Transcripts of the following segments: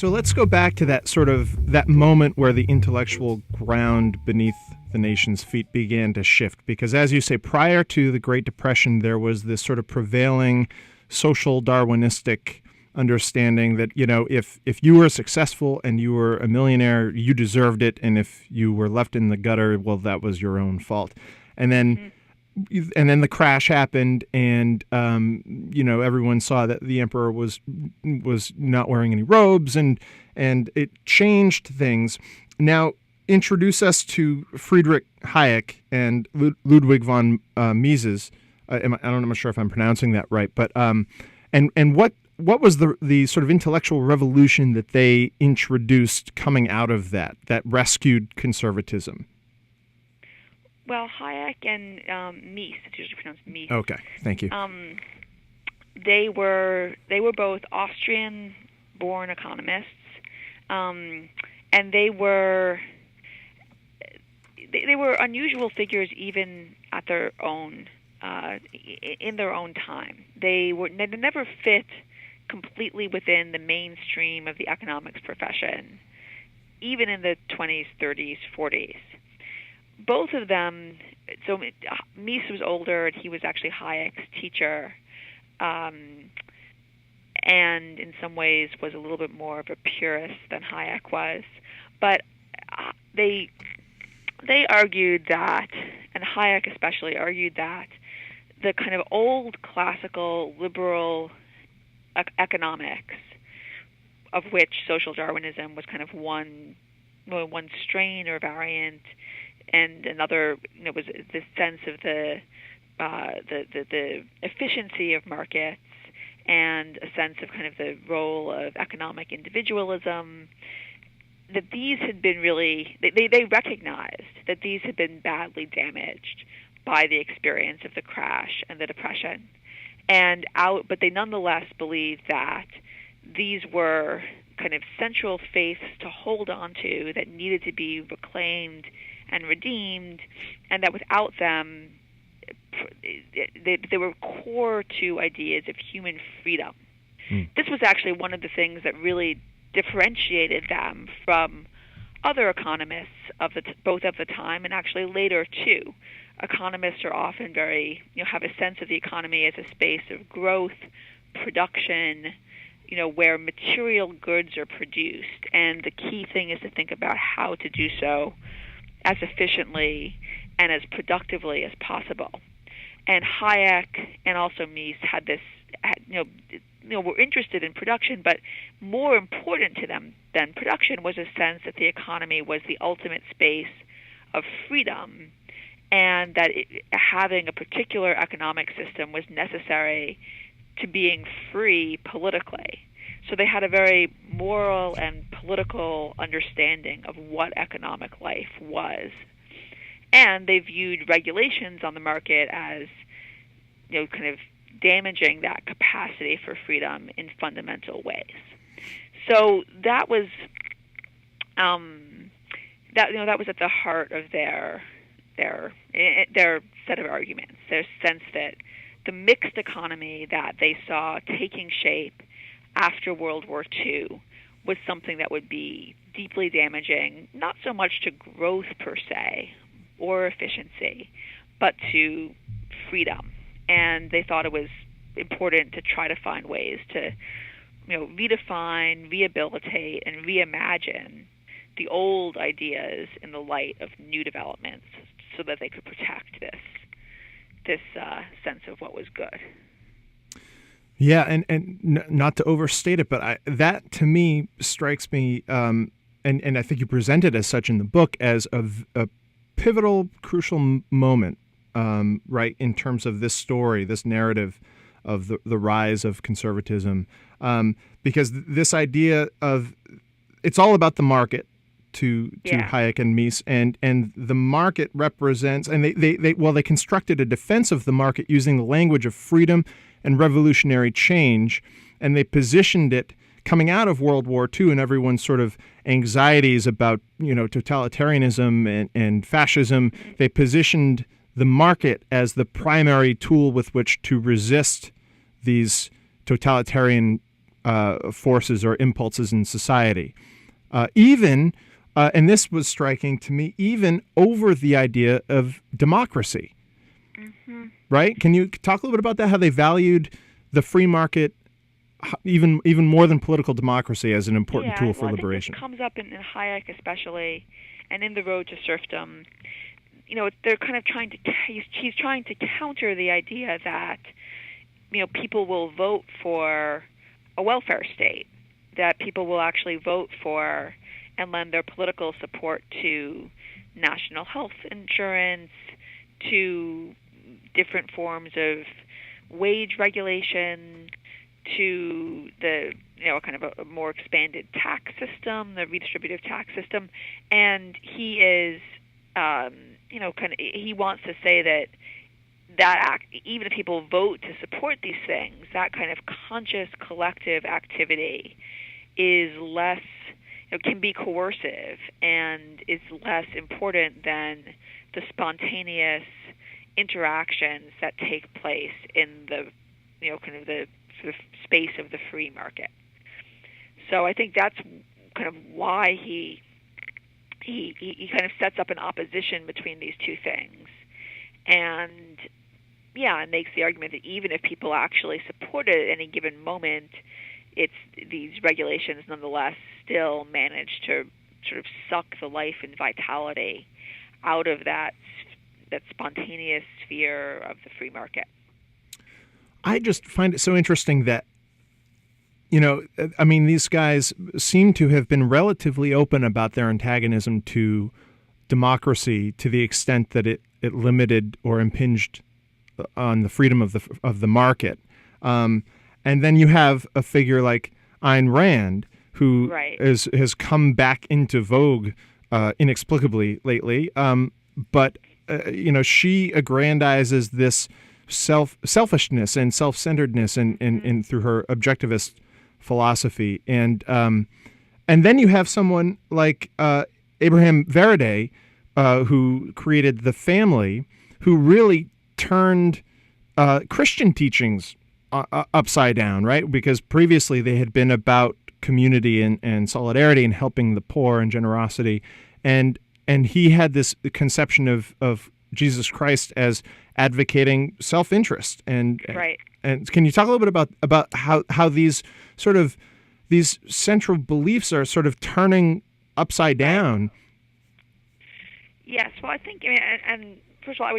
So let's go back to that moment where the intellectual ground beneath the nation's feet began to shift. Because as you say, prior to the Great Depression, there was this sort of prevailing social Darwinistic understanding that, if you were successful and you were a millionaire, you deserved it. And if you were left in the gutter, well, that was your own fault. And then the crash happened, and everyone saw that the emperor was not wearing any robes, and it changed things. Now, introduce us to Friedrich Hayek and Ludwig von Mises. I'm not sure if I'm pronouncing that right, but and what was the sort of intellectual revolution that they introduced coming out of that rescued conservatism? Well, Hayek and Mies, it's usually pronounced Mies. Okay, thank you. They were both Austrian-born economists, and they were unusual figures even at their own in their own time. They never fit completely within the mainstream of the economics profession, even in the 20s, 30s, 40s. Both of them, so Mies was older, and he was actually Hayek's teacher, and in some ways was a little bit more of a purist than Hayek was. But they argued that, and Hayek especially argued that, the kind of old classical liberal economics, of which social Darwinism was kind of one strain or variant, and another was the sense of the efficiency of markets, and a sense of kind of the role of economic individualism, that these had been really, they recognized that these had been badly damaged by the experience of the crash and the depression, but they nonetheless believed that these were kind of central faiths to hold on to that needed to be reclaimed and redeemed, and that without them, they were core to ideas of human freedom. This was actually one of the things that really differentiated them from other economists both of the time and actually later too. Economists are often very, have a sense of the economy as a space of growth, production, where material goods are produced, and the key thing is to think about how to do so as efficiently and as productively as possible. And Hayek and also Mies were interested in production, but more important to them than production was a sense that the economy was the ultimate space of freedom, and that having a particular economic system was necessary to being free politically. So they had a very moral and political understanding of what economic life was. And they viewed regulations on the market as, kind of damaging that capacity for freedom in fundamental ways. So that was that was at the heart of their set of arguments. Their sense that the mixed economy that they saw taking shape after World War II was something that would be deeply damaging, not so much to growth per se or efficiency, but to freedom. And they thought it was important to try to find ways to, redefine, rehabilitate, and reimagine the old ideas in the light of new developments, so that they could protect this sense of what was good. Yeah, and not to overstate it, but that to me strikes me, and I think you present it as such in the book, as a pivotal, crucial moment, right, in terms of this story, this narrative of the rise of conservatism, because this idea of it's all about the market to Hayek and Mies, and the market represents, and they constructed a defense of the market using the language of freedom and revolutionary change, and they positioned it coming out of World War II and everyone's sort of anxieties about totalitarianism and fascism. They positioned the market as the primary tool with which to resist these totalitarian forces or impulses in society. Even, and this was striking to me, even over the idea of democracy. Mm-hmm. Right? Can you talk a little bit about that? How they valued the free market even more than political democracy as an important tool for liberation. I think this comes up in Hayek especially, and in The Road to Serfdom. They're kind of trying to he's trying to counter the idea that people will vote for a welfare state, that people will actually vote for and lend their political support to national health insurance, to different forms of wage regulation, to the kind of a more expanded tax system, the redistributive tax system, and he is he wants to say that act, even if people vote to support these things, that kind of conscious collective activity is less, can be coercive and is less important than the spontaneous interactions that take place in the, kind of the sort of space of the free market. So I think that's kind of why he kind of sets up an opposition between these two things, and makes the argument that even if people actually support it at any given moment, these regulations nonetheless still manage to sort of suck the life and vitality out of that spontaneous sphere of the free market. I just find it so interesting that, these guys seem to have been relatively open about their antagonism to democracy to the extent that it limited or impinged on the freedom of the market. And then you have a figure like Ayn Rand, who has come back into vogue inexplicably lately. But she aggrandizes this selfishness and self-centeredness in through her objectivist philosophy, and then you have someone like Abraham Vereday, who created The Family, who really turned Christian teachings upside down, right? Because previously they had been about community and solidarity and helping the poor and generosity, and he had this conception of Jesus Christ as advocating self-interest. And can you talk a little bit about how these sort of these central beliefs are sort of turning upside down? Yes, well, I think, and first of all, I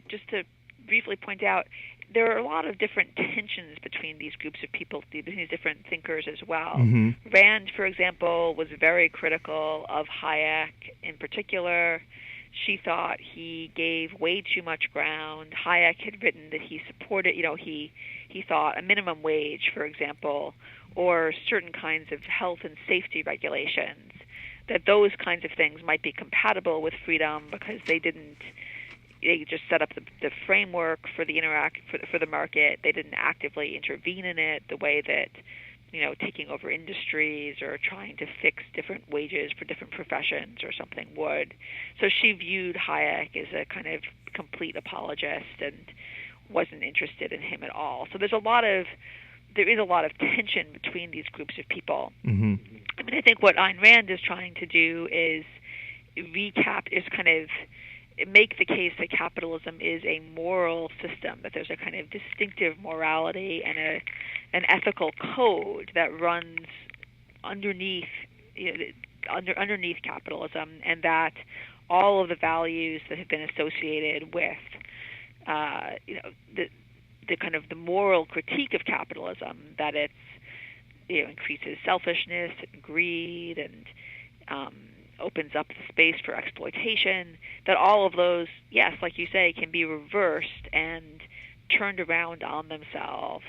just to briefly point out, there are a lot of different tensions between these groups of people, between these different thinkers as well. Mm-hmm. Rand, for example, was very critical of Hayek in particular. She thought he gave way too much ground. Hayek had written that he supported, he thought a minimum wage, for example, or certain kinds of health and safety regulations, that those kinds of things might be compatible with freedom because they just set up the framework for the for the market. They didn't actively intervene in it the way that taking over industries or trying to fix different wages for different professions or something would. So she viewed Hayek as a kind of complete apologist and wasn't interested in him at all. So there is a lot of tension between these groups of people. Mm-hmm. I think what Ayn Rand is trying to do is kind of make the case that capitalism is a moral system, that there's a kind of distinctive morality and an ethical code that runs underneath underneath capitalism, and that all of the values that have been associated with the kind of the moral critique of capitalism, that it's increases selfishness and greed and opens up the space for exploitation, that all of those, yes, like you say, can be reversed and turned around on themselves.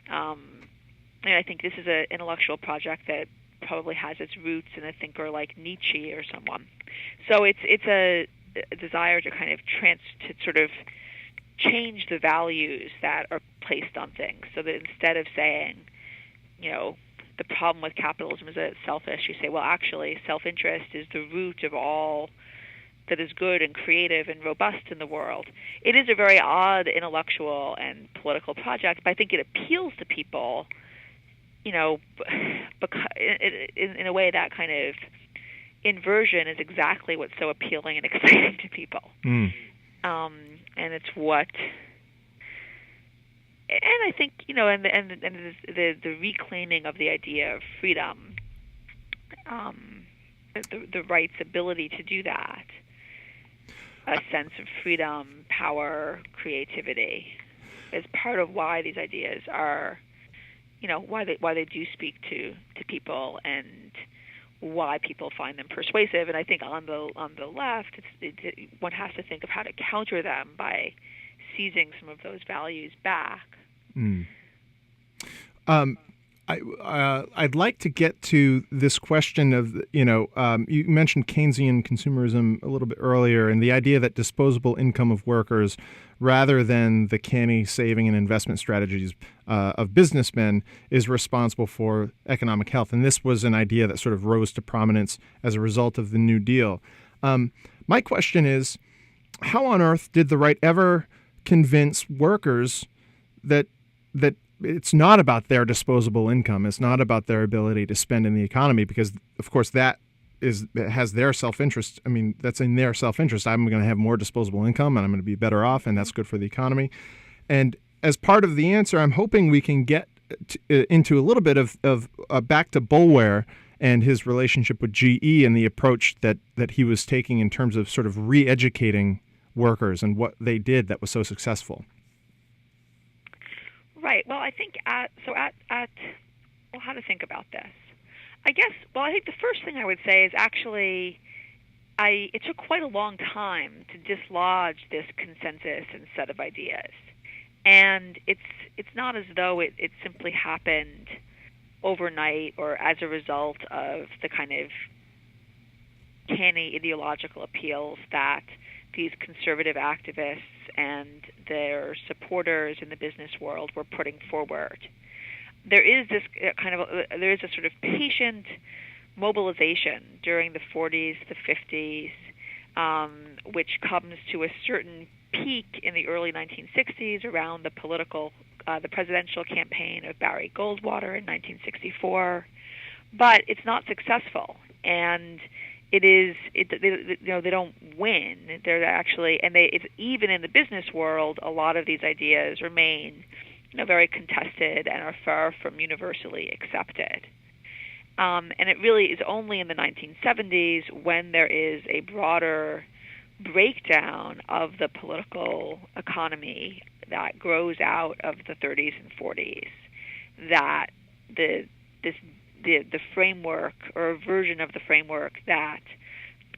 And I think this is an intellectual project that probably has its roots in a thinker like Nietzsche or someone. So it's a desire to kind of to sort of change the values that are placed on things, so that instead of saying, the problem with capitalism is that it's selfish, you say, well, actually, self-interest is the root of all that is good and creative and robust in the world. It is a very odd intellectual and political project, but I think it appeals to people in a way that kind of inversion is exactly what's so appealing and exciting to people. And it's what, and I think, and the reclaiming of the idea of freedom, the right's ability to do that, a sense of freedom, power, creativity, is part of why these ideas are, why they do speak to people and why people find them persuasive. And I think on the left, one has to think of how to counter them by seizing some of those values back. I'd like to get to this question of, you mentioned Keynesian consumerism a little bit earlier, and the idea that disposable income of workers, rather than the canny saving and investment strategies of businessmen, is responsible for economic health. And this was an idea that sort of rose to prominence as a result of the New Deal. My question is, how on earth did the right ever convince workers that it's not about their disposable income, it's not about their ability to spend in the economy, because, of course, it has their self-interest. I mean, that's in their self-interest. I'm going to have more disposable income, and I'm going to be better off, and that's good for the economy. And as part of the answer, I'm hoping we can get into a little bit of back to Boulware and his relationship with GE and the approach that he was taking in terms of sort of re-educating workers and what they did that was so successful. Right. Well, I think how to think about this. I guess, I think the first thing I would say is actually it took quite a long time to dislodge this consensus and set of ideas. And it's not as though it simply happened overnight or as a result of the kind of canny ideological appeals that these conservative activists and their supporters in the business world were putting forward. There is this there is a sort of patient mobilization during the 40s, the 50s, which comes to a certain peak in the early 1960s around the presidential campaign of Barry Goldwater in 1964, but it's not successful, and they don't win. They're actually, it's even in the business world, a lot of these ideas remain, very contested and are far from universally accepted. And it really is only in the 1970s when there is a broader breakdown of the political economy that grows out of the 30s and 40s that the framework, or a version of the framework, that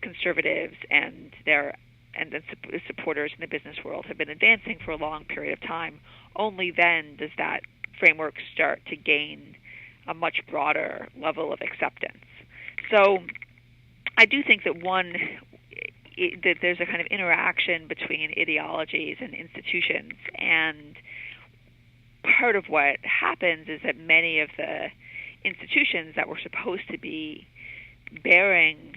conservatives and the supporters in the business world have been advancing for a long period of time, only then does that framework start to gain a much broader level of acceptance. So I do think that that there's a kind of interaction between ideologies and institutions, and part of what happens is that many of the institutions that were supposed to be bearing,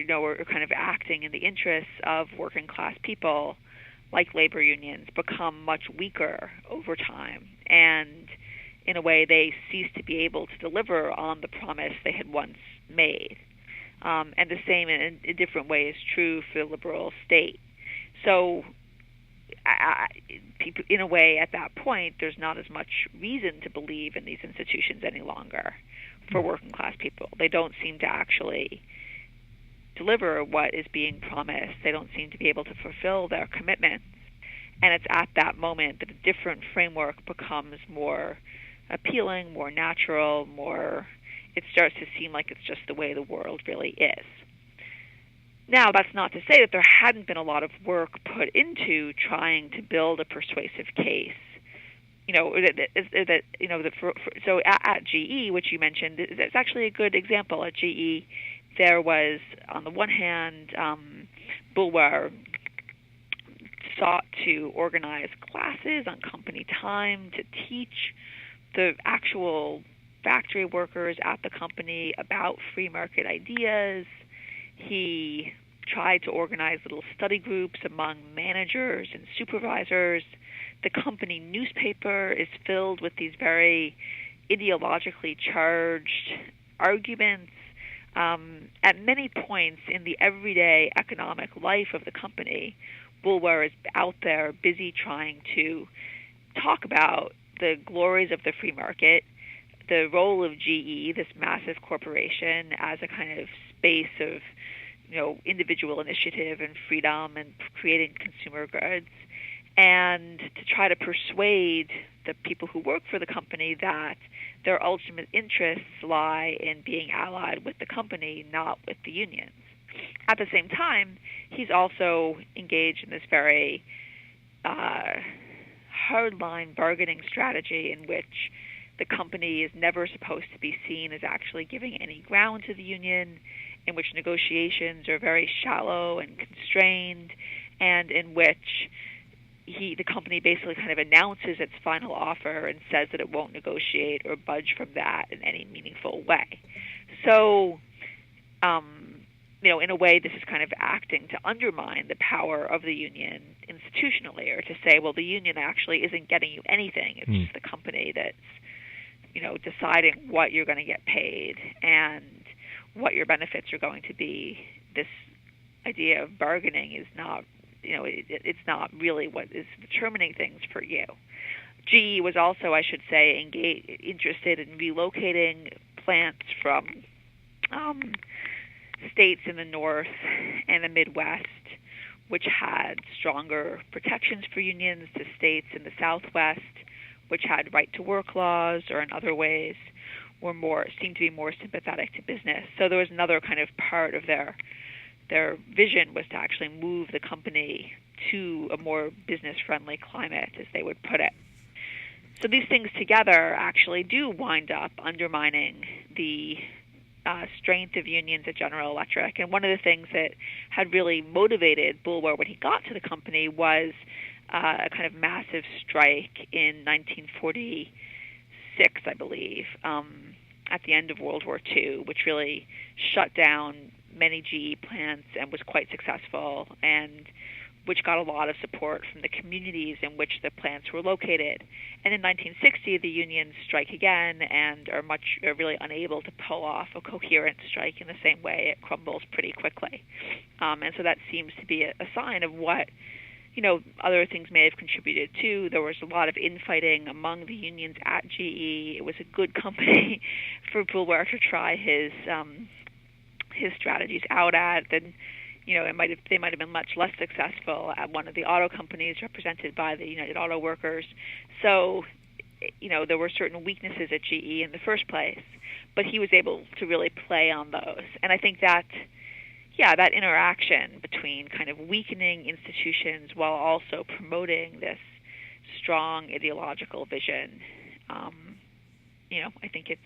or kind of acting in the interests of working class people, like labor unions, become much weaker over time, and in a way they cease to be able to deliver on the promise they had once made. And the same in a different way is true for the liberal state. So people, in a way, at that point, there's not as much reason to believe in these institutions any longer for working class people. They don't seem to actually deliver what is being promised. They don't seem to be able to fulfill their commitments. And it's at that moment that a different framework becomes more appealing, more natural, it starts to seem like it's just the way the world really is. Now, that's not to say that there hadn't been a lot of work put into trying to build a persuasive case. So at GE, which you mentioned, it's actually a good example. At GE, there was, on the one hand, Boulware sought to organize classes on company time to teach the actual factory workers at the company about free market ideas. He tried to organize little study groups among managers and supervisors. The company newspaper is filled with these very ideologically charged arguments. At many points in the everyday economic life of the company, Boulware is out there busy trying to talk about the glories of the free market, the role of GE, this massive corporation, as a kind of space of individual initiative and freedom and creating consumer goods, and to try to persuade the people who work for the company that their ultimate interests lie in being allied with the company, not with the unions. At the same time, he's also engaged in this very hardline bargaining strategy in which the company is never supposed to be seen as actually giving any ground to the union, in which negotiations are very shallow and constrained, and in which the company basically kind of announces its final offer and says that it won't negotiate or budge from that in any meaningful way. So, in a way, this is kind of acting to undermine the power of the union institutionally, or to say, well, the union actually isn't getting you anything. It's just the company that's, deciding what you're going to get paid and what your benefits are going to be. This idea of bargaining is not, it's not really what is determining things for you. GE was also, I should say, interested in relocating plants from states in the North and the Midwest, which had stronger protections for unions, to states in the Southwest, which had right-to-work laws, or in other ways seemed to be more sympathetic to business. So there was another kind of part of their vision was to actually move the company to a more business-friendly climate, as they would put it. So these things together actually do wind up undermining the strength of unions at General Electric. And one of the things that had really motivated Boulware when he got to the company was a kind of massive strike in 1946, I believe, at the end of World War II, which really shut down many GE plants and was quite successful, and which got a lot of support from the communities in which the plants were located. And in 1960, the unions strike again and are really unable to pull off a coherent strike in the same way. It crumbles pretty quickly. And so that seems to be a sign of what, other things may have contributed to. There was a lot of infighting among the unions at GE. It was a good company for Boulware to try his strategies out at. And they might have been much less successful at one of the auto companies represented by the United Auto Workers. So, there were certain weaknesses at GE in the first place, but he was able to really play on those. And I think that interaction between kind of weakening institutions while also promoting this strong ideological vision, I think it's,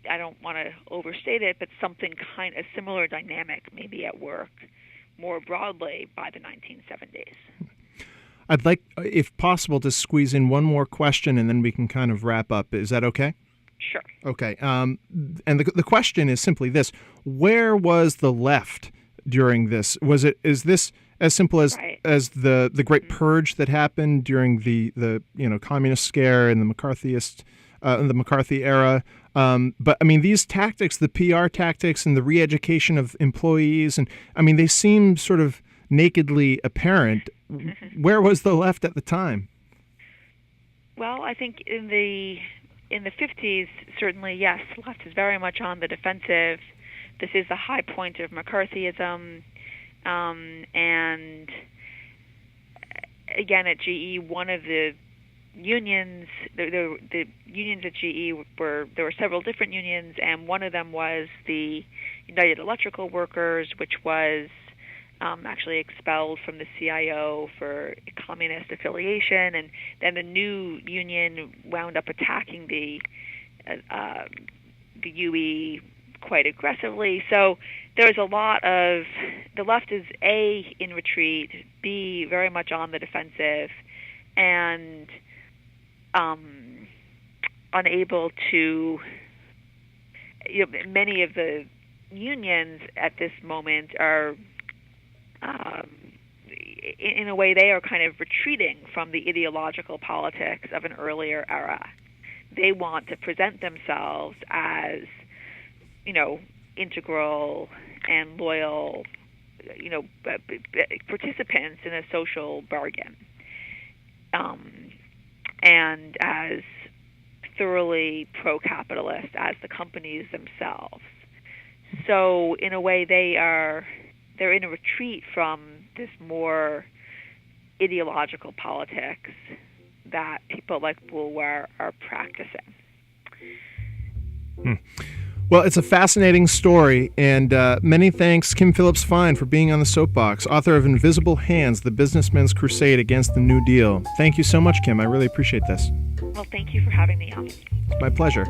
I don't want to overstate it, but something a similar dynamic maybe at work more broadly by the 1970s. I'd like, if possible, to squeeze in one more question and then we can kind of wrap up. Is that okay? Sure. Okay. And the question is simply this: where was the left during this? Is this as simple as right. as the Great Purge that happened during the communist scare and the McCarthy era? But I mean, these tactics, the PR tactics and the re-education of employees, and I mean, they seem sort of nakedly apparent. Where was the left at the time? Well, I think in the 50s, certainly, yes, the left is very much on the defensive. This is the high point of McCarthyism. And again, at GE, one of the unions, the unions at GE there were several different unions, and one of them was the United Electrical Workers, which was actually expelled from the CIO for communist affiliation, and then the new union wound up attacking the UE quite aggressively. So there's a lot of, the left is A, in retreat, B, very much on the defensive, and unable to, many of the unions at this moment are in a way, they are kind of retreating from the ideological politics of an earlier era. They want to present themselves as, integral and loyal, participants in a social bargain, and as thoroughly pro-capitalist as the companies themselves. So in a way, they're in a retreat from this more ideological politics that people like Boulware are practicing. Well, it's a fascinating story, and many thanks, Kim Phillips-Fein, for being on the Soapbox, author of Invisible Hands, The Businessman's Crusade Against the New Deal. Thank you so much, Kim. I really appreciate this. Well, thank you for having me on. My pleasure.